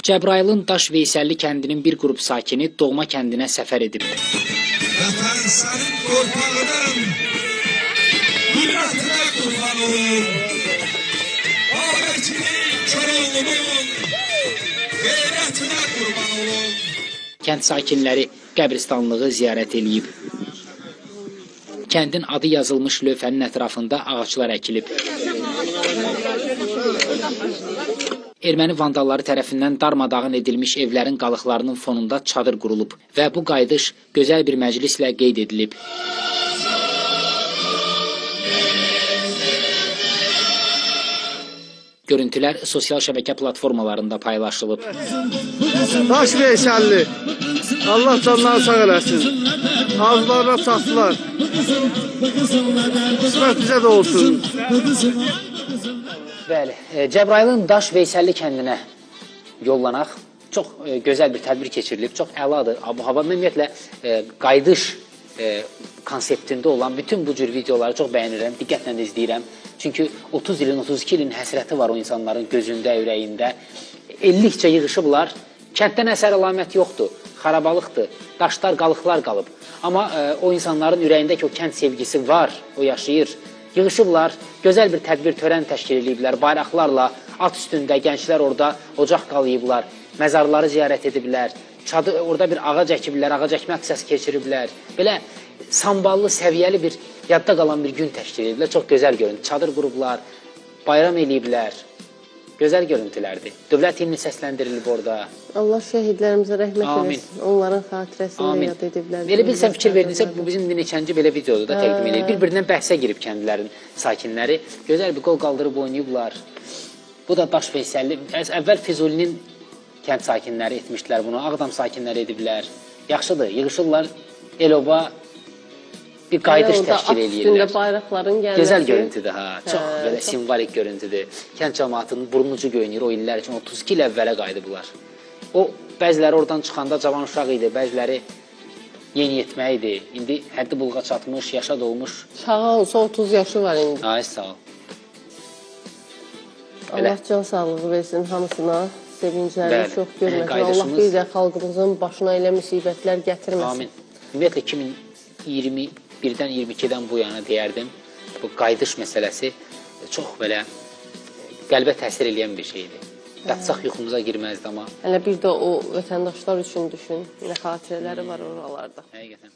Cəbrayılın Daş Veysəlli kəndinin bir qrup sakini doğma kəndinə səfər edib. Vətən sənin torpağının hürrətinə qurban olun. Babəkinin, Koroğlunun qeyrətinə qurban olun. Kənd sakinləri qəbristanlığı ziyarət edib. Kəndin adı yazılmış lövhənin ətrafında ağaclar əkilib. Erməni vandalları tərəfindən darmadağın edilmiş evlərin qalıqlarının fonunda çadır qurulub və bu qayıdış gözəl bir məclislə qeyd edilib. Görüntülər sosial şəbəkə platformalarında paylaşılıb. Daş Veysəlli, Allah canları sağ eləsin. Arzularına çatdılar. Qismət bizə də olsun. Bəli, Cəbrayılın Daş Veysəlli kəndinə yollanaq. Çox gözəl bir tədbir keçirilib, çox əladır. Hava ümumiyyətlə qayıdış konseptində olan bütün bu cür videoları çox bəyənirəm, diqqətlə də izləyirəm. Çünki 30 ilin, 32 ilin həsrəti var o insanların gözündə, ürəyində. Ellikcə yığışıblar, kənddən əsər əlamət yoxdur, xarabalıqdır, daşlar, qalıqlar qalıb. Amma o insanların ürəyindəki o kənd sevgisi var, o yaşayır. Yığışıblar, gözəl bir tədbir törən təşkil ediblər, bayraqlarla, at üstündə gənclər orada ocaq qalayıblar, məzarları ziyarət ediblər, orada bir ağac əkiblər, ağac əkmə aksiyası keçiriblər. Belə samballı, səviyyəli bir, yadda qalan bir gün təşkil ediblər, çox gözəl görüntü, çadır qurublar, bayram eləyiblər. Gözəl görüntülərdir. Dövlət himni səsləndirilib orada. Allah şəhidlərimizə rəhmət eləsin. Onların xatirəsini yad ediblər. Elə bilsən, fikir verdinsə, bu bizim neçənci belə videoda da təqdim edir. Bir-birindən bəhsə girib kəndlərin sakinləri. Gözəl bir qol qaldırıb oynayıblar. Bu da Daş Veysəlli. Əvvəl Füzulinin kənd sakinləri etmişdilər bunu. Ağdam sakinləri ediblər. Yaxşıdır, yığışırlar el-oba bir qayıdış təşkil edirlər. Üstündə bayraqların gəlməsi. Gözəl görüntüdür, ha. Çox belə simvolik görüntüdür. Kənd cəmaatının burnucu göynür o illər üçün. 32 il əvvələ qayıdıblar. O, bəziləri oradan çıxanda cavan uşaq idi, bəziləri yeniyetmə idi. İndi həddi bulğa çatmış, yaşa dolmuş. Uşağı olsa 30 yaşı var indi. Ay, sağ ol. Allah can sağlığı versin hamısına. Sevinclərini çox görməsin. Allah bir də xalqımızın başına elə müsibətlər gətirməsin. Amin. Ümumiyyətlə 2021-dən 22-dən bu yana deyərdim, bu qayıdış məsələsi çox belə qəlbə təsir edən bir şeydir. Yatsaq yuxumuza girməzdi amma. Hələ bir də o vətəndaşlar üçün düşün, nə xatirələri var oralarda. Həqiqətən.